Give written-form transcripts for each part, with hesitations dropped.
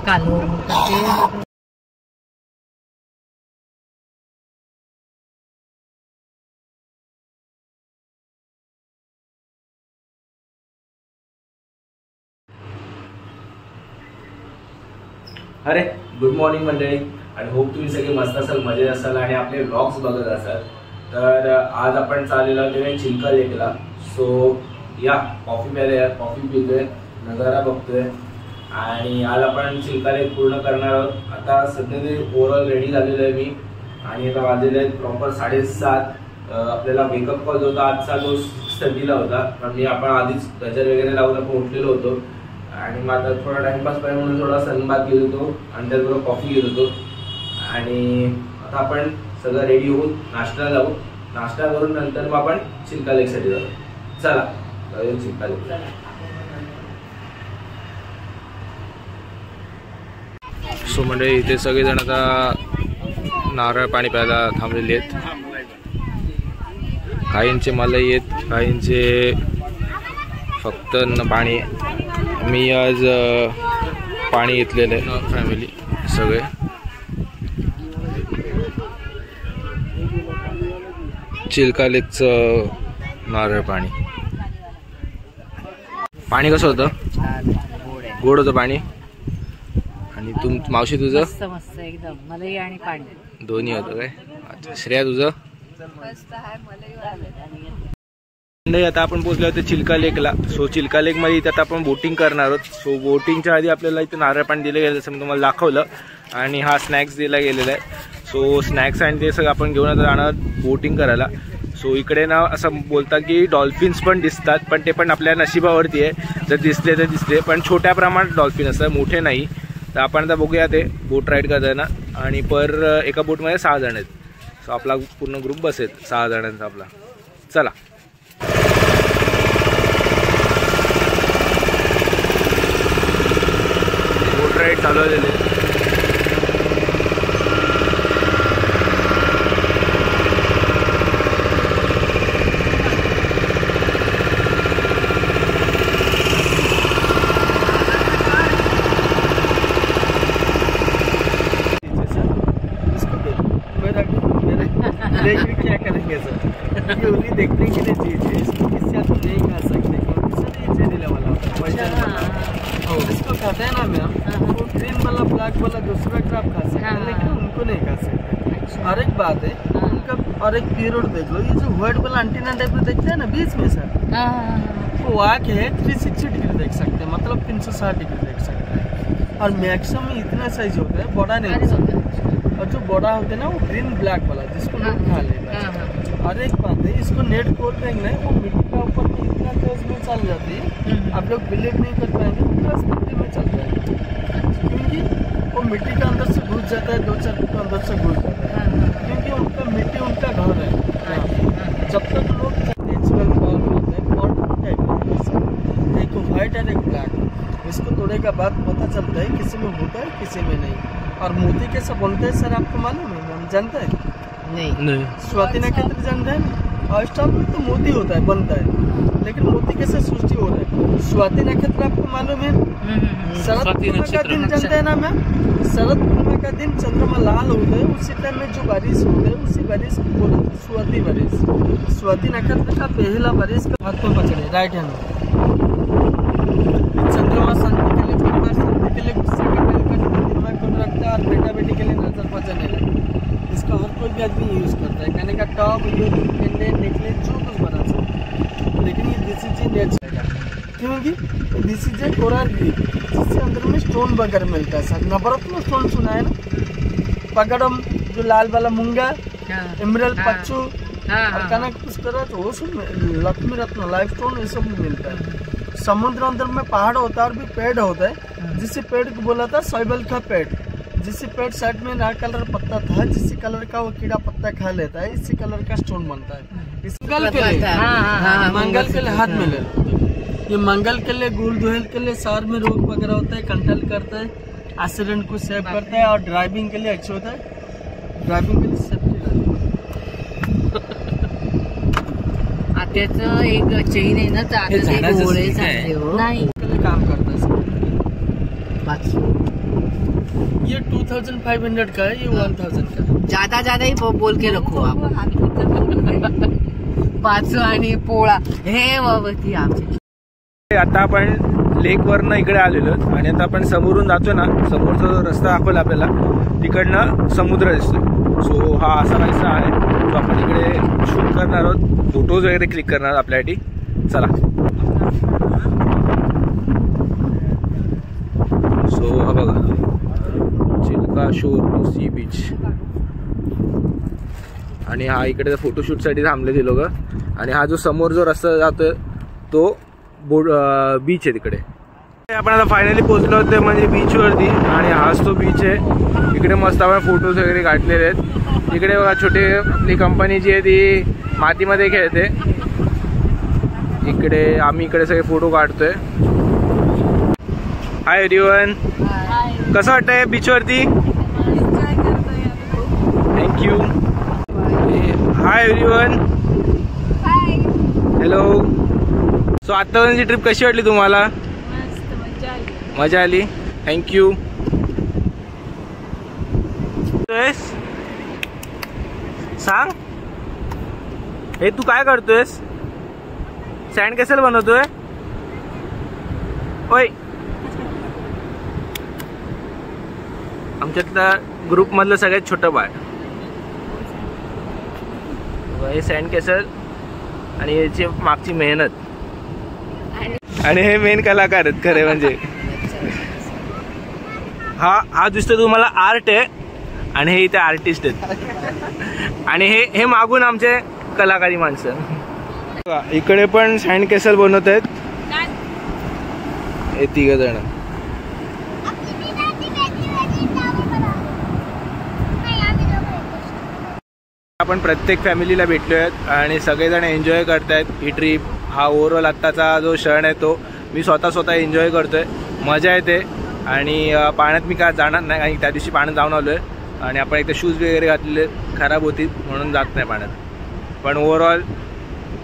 कालवण ते अरे गुड मॉर्निंग मंडळी आणि होप तुम्ही सगळे मस्त असाल, मजेत असाल आणि आपले व्लॉग्स बघत असाल। तर आज आपण चाललेलो आहोत चिल्का लेकला। सो या कॉफी प्यायला, कॉफी पितोय, नजारा बघतोय आणि आज आपण चिल्का लेक पूर्ण करणार आहोत। आता सध्या ते ओव्हरऑल रेडी झालेलं आहे मी आणि आता वाजलेले आहेत प्रॉपर 7:30। आपल्याला वेकअप कॉल होता आजचा, तो स्टडीला होता पण मी आपण आधीच गजर वगैरे लावून आपण उठलेलो होतो आणि मग आता थोडा टाइमपास पाहिजे म्हणून थोडा सनबाथ घेत होतो आणि त्याचबरोबर कॉफी घेत होतो आणि आता आपण सगळं रेडी होऊन नाश्ता जाऊ। नाश्ता करून नंतर मग आपण चिल्का लेकसाठी जाऊ। चला जाऊया चिल्का लेकला। सो म्हणजे इथे सगळेजण आता नारळ पाणी प्यायला थांबलेले आहेत। काहींचे मलाही आहेत, काहींचे फक्त पाणी। मी आज पाणी घेतलेलं आहे, फॅमिली सगळे। चिल्का लेकचं नारळ पाणी। पाणी कसं होतं? गोड होतं पाणी। आणि मावशी तुझं? मस्त मस्त एकदम, मलाई आणि पाणी दोन्ही होतं काय? अच्छा, श्रेया तुझं? आता आपण पोहोचलो होतो चिल्का लेकला। सो चिल्का लेक मध्ये इथे आता आपण बोटिंग करणार आहोत। सो बोटिंगच्या आधी आपल्याला इथे नारळ पाणी दिलं गेलं जसं मी तुम्हाला दाखवलं आणि हा स्नॅक्स दिला गेलेला आहे। सो स्नॅक्स आणि ते सगळं आपण घेऊन जाणार बोटिंग करायला। सो इकडे ना असं बोलतात की डॉल्फिन्स पण दिसतात, पण ते पण आपल्या नशिबावरती आहे, जर दिसले तर दिसले, पण छोट्या प्रमाणात डॉल्फिन असतात, मोठे नाही। तर आपण आता बघूया ते बोट राईड करताना। आणि एका बोटमध्ये 6 जण आहेत। सो आपला पूर्ण ग्रुप बसेल 6 जणांचा आपला। चला बोट राईड चालू झालेले। क्या करेंगे सर, ये उन्हीं देखने के लिए चीज है, इसको किससे आप नहीं खा सकते क्योंकि ये जेलीला वाला इसको खाते हैं ना मैम, वो ग्रीन वाला ब्लैक वाला दूसरा क्रैब खा सकते हैं लेकिन उनको नहीं खा सकते। और एक बात है उनका, और एक पीरियड देख लो, ये जो व्हाइट वाला एंटीना टाइप में देखते हैं ना बीच में सर, वो आके है 360 डिग्री देख सकते हैं, मतलब 360 डिग्री देख सकते हैं। और मैक्सिमम इतना साइज होता है, बड़ा नहीं होता। और जो बड़ा होता है ना वो ग्रीन ब्लैक वाला जिसको लोग खा लेते हैं। और एक बात है, इसको नेट कोटिंग में वो मिट्टी का ऊपर में इतना तेज में चल जाती है, आप लोग बिलीव नहीं कर पाएंगे, प्लस मिट्टी में चल जाएगा क्योंकि वो मिट्टी का अंदर से घुस जाता है, 2-4 फुट अंदर से घुस जाता है क्योंकि उनका मिट्टी उनका घर है। जब तक लोग नेचुरल पॉट होते हैं, पॉट टाइप एक वाइट और एक ब्लैक, इसको तोड़ने का बाद पता चलता है किसी में होता है किसी में नहीं। और मोती कैसे बनते हैं सर आपको मालूम है? हम जानते हैं नहीं। स्वाति नक्षत्र जानते हैं? और स्टॉप में तो मोती होता है, बनता है, लेकिन मोती कैसे सृष्टि हो रहा है? स्वाति नक्षत्र आपको मालूम है? शरद पूर्णिमा का दिन जानते हैं ना मैम? शरद पूर्णिमा का दिन चंद्रमा लाल होते हैं, उसी टाइम में जो बारिश होते हैं उसी बारिश को बोलते हैं स्वाति बारिश। स्वाति नक्षत्र का पहला बारिश का हाथ में पकड़े राइट हैंड में, चंद्रमा शांति के लिए, परिवार शांति के लिए रखता है और बेटा बेटी के लिए नजर बचाने लगे। इसका हर कोई भी आदमी यूज करता है, कहने का टॉप ये पेंडेंट निकले जो कुछ बना सकते, लेकिन ये देसी चीज नेचुरल क्योंकि देसी चीज कोराल की जिससे अंदर में स्टोन वगैरह मिलता है सर। नवरत्न स्टोन सुना है ना, पगड़म जो लाल वाला मूंगा, एमरल्ड पच्चू और कनक पुष्कर, तो वो सब लक्ष्मी रत्न लाइफ स्टोन ये सब मिलता है। समुद्र अंदर में पहाड़ होता है और भी पेड़ होता है, जिससे पेड़ को बोला था सैबल का पेड़, जिससे पेड़ साइड में लाल कलर पत्ता था, जिससे कलर का वो कीड़ा पत्ता खा लेता है, इसी कलर का स्टोन बनता है। इस मंगल के लिए, मंगल के लिए हाथ में ले लो, ये मंगल के लिए, गुल दुहेल के लिए, शहर में रोग वगैरह होता है, कंट्रोल करता है, एक्सीडेंट को सेव करता है और ड्राइविंग के लिए अच्छा होता है, ड्राइविंग के लिए सेफ्टी रहती है। आत्याचं एक चेन आहे ना, नाही काम करता है 500 ये 2500 का है, ये 1000 का है। ज्यादा ही बोल के रखू आप. 500 आणि पोळा हे बाबती आमचे. आता आपण लेक वरनं इकडे आलेलो आणि आता आपण समोरून जातो ना, समोरचा जो रस्ता दाखवला आपल्याला तिकडनं समुद्र दिसतोय. सो हा असा काहीसा आहे. सो आपण इकडे शूट करणार आहोत, फोटोज वगैरे क्लिक करणार आहोत आपल्यासाठी. चला. सो हा बघा चिल्का शोर टू सी बीच आणि हा इकडे फोटोशूटसाठी थांबले ते लोक. आणि हा जो समोर जो रस्ता जातोय तो बीच आहे तिकडे. आपण आता फायनली पोहोचलो होते म्हणजे बीचवरती आणि हाच तो बीच आहे. इकडे मस्त आपण फोटोज वगैरे काढलेले आहेत. इकडे बघा छोटे आपली कंपनी जी आहे ती मातीमध्ये खेळते. इकडे आम्ही इकडे सगळे फोटो काढतोय. हाय एव्हरीवन, कसं वाटतंय बीचवरती? Thank you. Hi everyone, hello. So आत्तापर्यंतची ट्रिप कशी वाटली तुम्हाला? मजा आली. थँक्यू. सांग, हे तू काय करतोयस? सँड कॅसल बनवतोय? ओय, आमच्यातल्या ग्रुप मधलं सगळ्यात छोटं बाळ. हे सँड कॅसल आणि याची मागची मेहनत आणि हे मेन कलाकार आहेत खरे म्हणजे. हा दिसतो तुम्हाला आर्ट आहे आणि हे इथे आर्टिस्ट आहेत आणि हे मागून आमचे कलाकारी माणसं. इकडे पण सँड कॅसल बनवत आहेत हे 3 जण. आपण प्रत्येक फॅमिलीला भेटलो आहेत आणि सगळेजण एन्जॉय करतायत ही ट्रिप. हा ओव्हरऑल आत्ताचा जो क्षण आहे तो मी स्वतः एन्जॉय करतोय. मजा येते आणि पाण्यात मी काय जाणार नाही आणि त्या दिवशी पाण्यात जाऊन आलो आहे आणि आपण एकदा शूज वगैरे घातलेले खराब होतील म्हणून जात नाही पाण्यात. पण ओव्हरऑल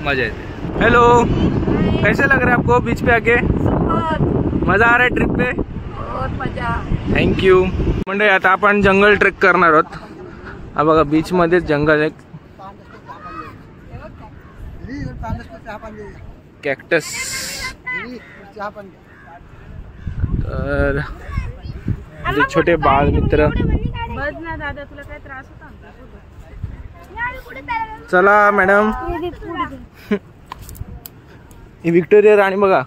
मजा येते. हेलो, कैसे लग रहा है आपको बीच पे आके? मजा आ रहा है ट्रिप पे? बहुत मजा. थँक्यू. म्हणजे आता आपण जंगल ट्रेक करणार आहोत. हा बघा बीच मध्येच जंगल आहे. कॅक्टस. तर छोटे बाळ मित्र. चला मॅडम. ही व्हिक्टोरिया राणी बघा.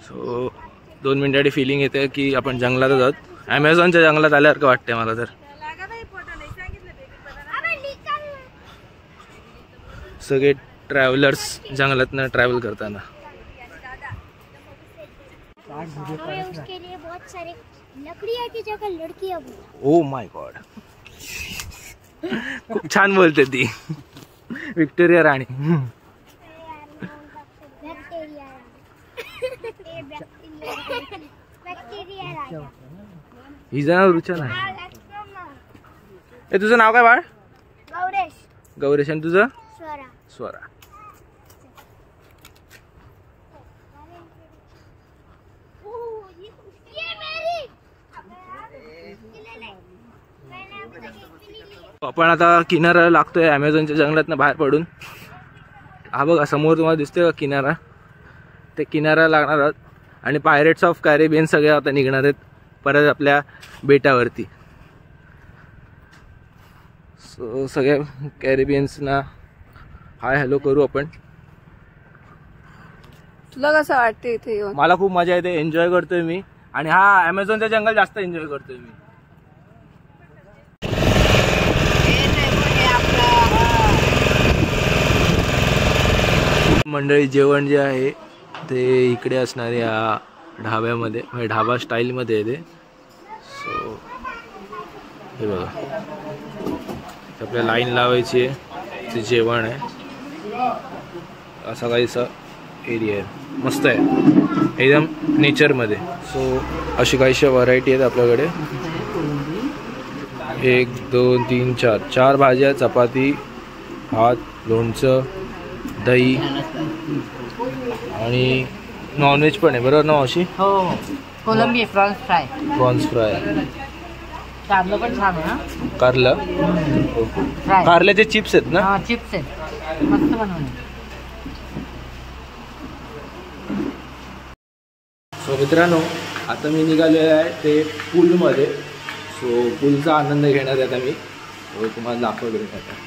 सो 2 मिनिटाची फिलिंग येते की आपण जंगलात आहोत. ॲमेझॉनच्या जंगलात आल्यासारखं वाटतंय मला तर. सगळे ट्रॅव्हलर्स जंगलातनं ट्रॅव्हल करताना. उसके लिए बहुत सारे लकड़ियाँ की जगह लड़कियाँ. ओ माय गॉड, खूप छान बोलते ती व्हिक्टोरिया राणी. हिचं नाव रुचना आहे. ए तुझं नाव काय बाळ? गौरेश. गौरेश. आणि तुझं? स्वरा. स्वरा. आपण आता किनारा लागतोय ॲमेझॉनच्या जंगलातनं बाहेर पडून. हा बघा समोर तुम्हाला दिसतोय का किनारा? ते किनारा लागणार आहोत आणि पायरेट्स ऑफ कॅरेबियन सगळे आता निघणार आहेत परत आपल्या बेटावरती. सो सगळ्या कॅरेबियन्सना हाय हॅलो करू आपण. तुला कसं वाटते इथे येऊन? मला खूप मजा येते, एन्जॉय करतोय मी. आणि हा ॲमेझॉनचं जंगल जास्त एन्जॉय करतोय मी. मंडळी जेवण जे आहे ते इकडे असणार या ढाब्यामध्ये, म्हणजे ढाबा स्टाईलमध्ये आहे ते. सो हे बघा आपल्या लाईन लावायची आहे, ते जेवण आहे. असा काहीसा एरिया आहे, मस्त आहे एकदम नेचरमध्ये. सो अशी काहीशा व्हरायटी आहेत आपल्याकडे. 1 2 3 4 भाज्या, चपाती भात, लोणचं, दही आणि नॉनव्हेज पण आहे बरोबर ना मावशी? हो कोलंबी प्रॉन्स फ्राय. Prawns fry. कारलं पण छान आहे. हा कारलं फ्राय. कारल्याचे चिप्स आहेत ना? हा चिप्स आहेत मस्त बनवले. सो मित्रांनो आता मी निघालेलो आहे ते पूलमध्ये. सो पूलचा आनंद घेणार आहे आता मी. तुम्हाला दाखवतो आता.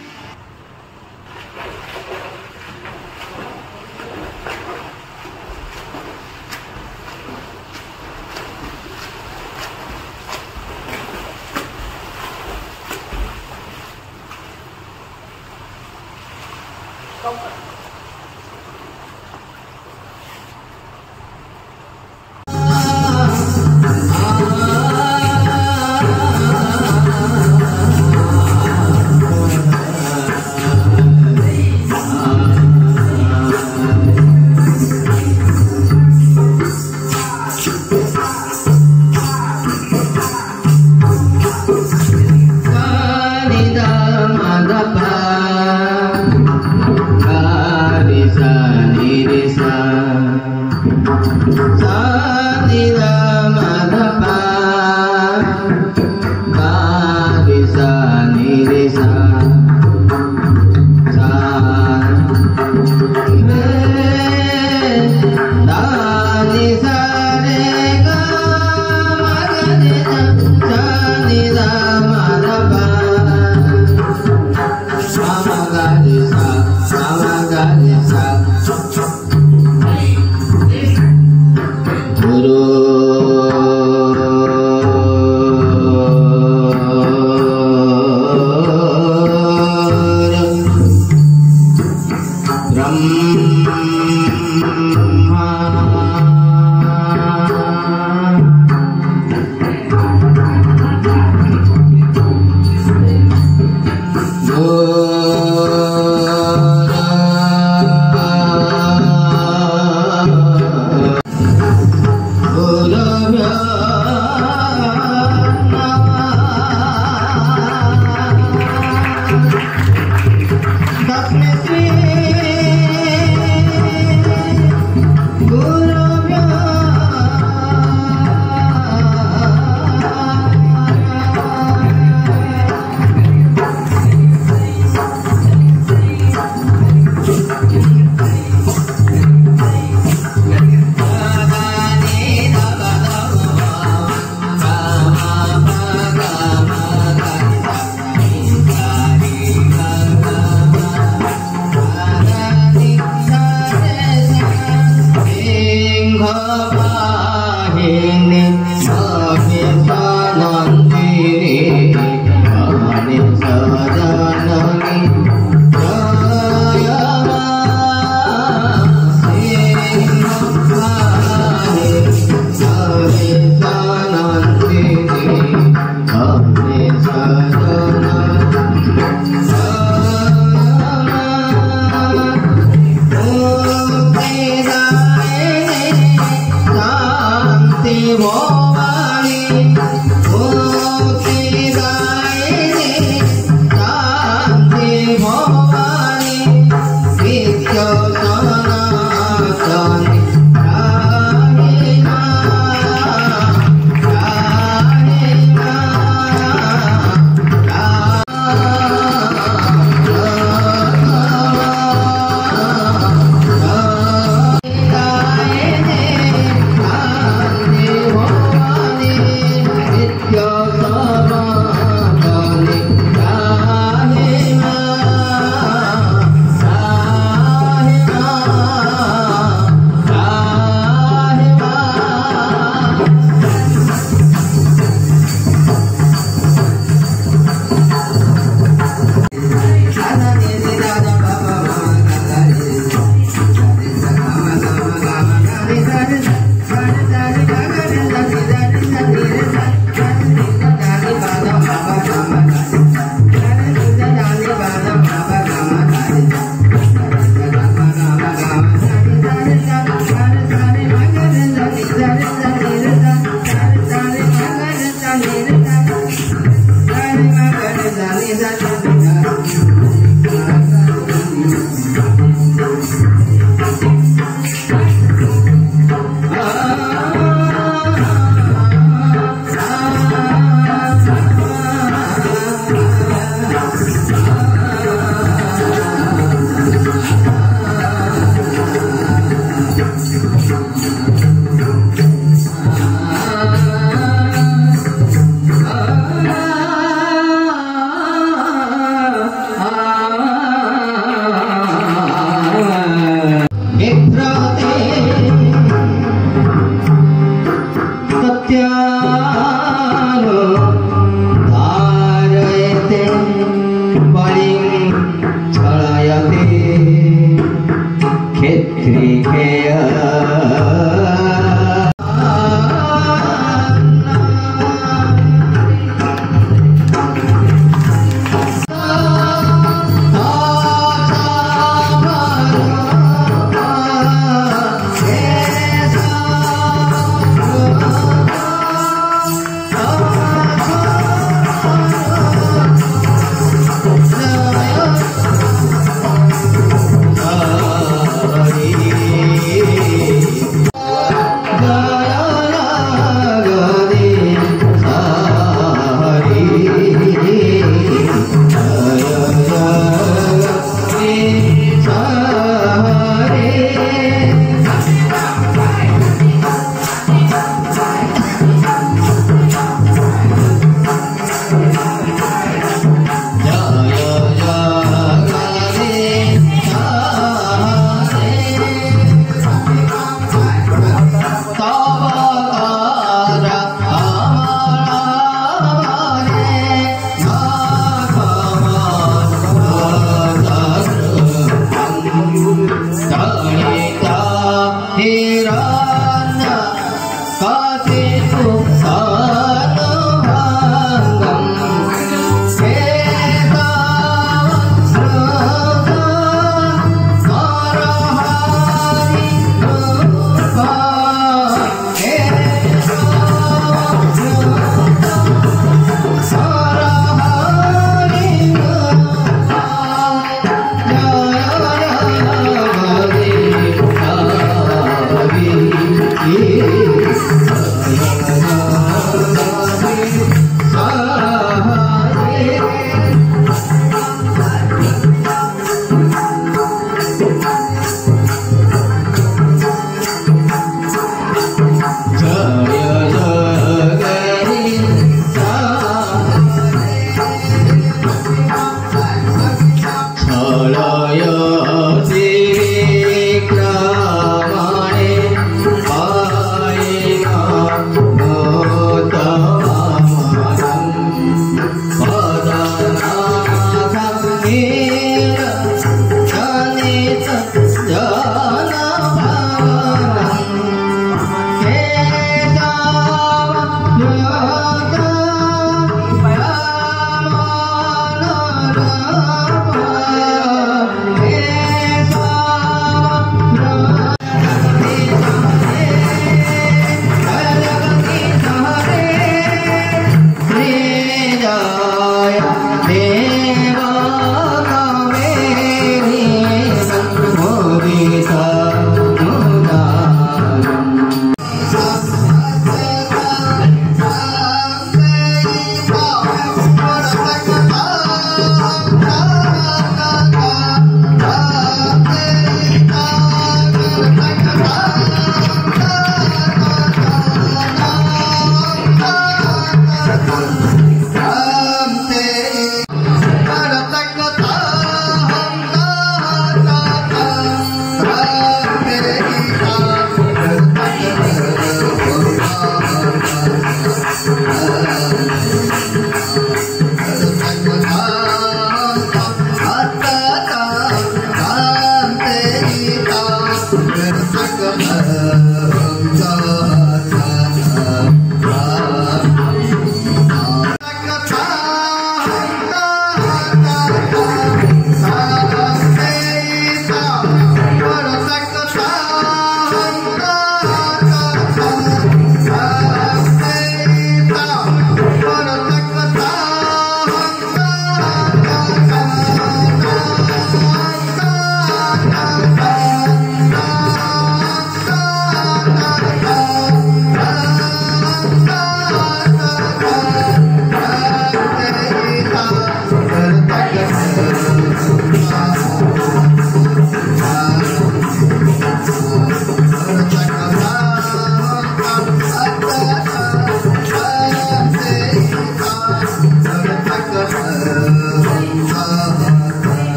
बिखरी गया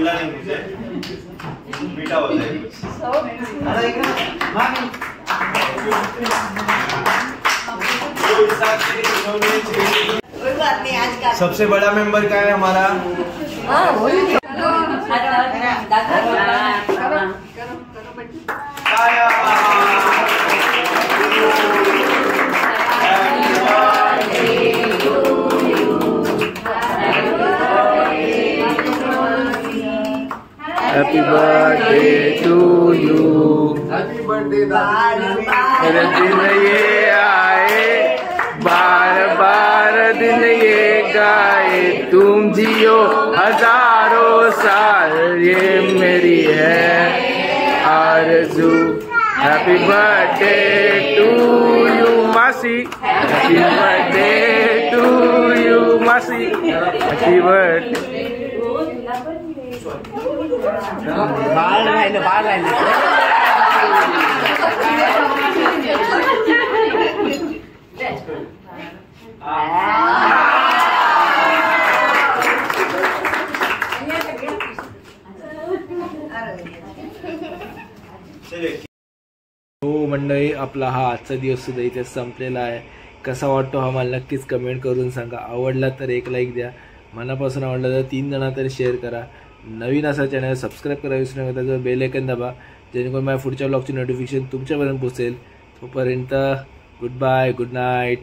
मिला नहीं मुझे, मीठा होता है कुछ। सबसे बड़ा मेंबर क्या है हमारा? Happy birthday to you, happy birthday मेरे दिन ये आए, बार बार दिन ये गाए, तुम जियो हजारों साल, ये मेरी है आरज़ू। हैप्पी बर्थडे टू यू मासी, हैप्पी बर्थडे टू यू मासी, हैप्पी बर्थडे। बाल राहिले बाल राहिले हो मंडळी, आपला हा आजचा दिवस सुद्धा इथे संपलेला आहे. कसा वाटतो हा मला नक्कीच कमेंट करून सांगा. आवडला तर एक लाईक द्या, मनापासून आवडला तर 3 जणांना तरी शेअर करा. नवीन असा चॅनल सबस्क्राईब करा विसरू नका, त्याचं बेल आयकॉन दाबा जेणेकरून माझ्या पुढच्या ब्लॉगची नोटिफिकेशन तुमच्यापर्यंत पोहोचेल. तोपर्यंत गुड बाय, गुड नाईट.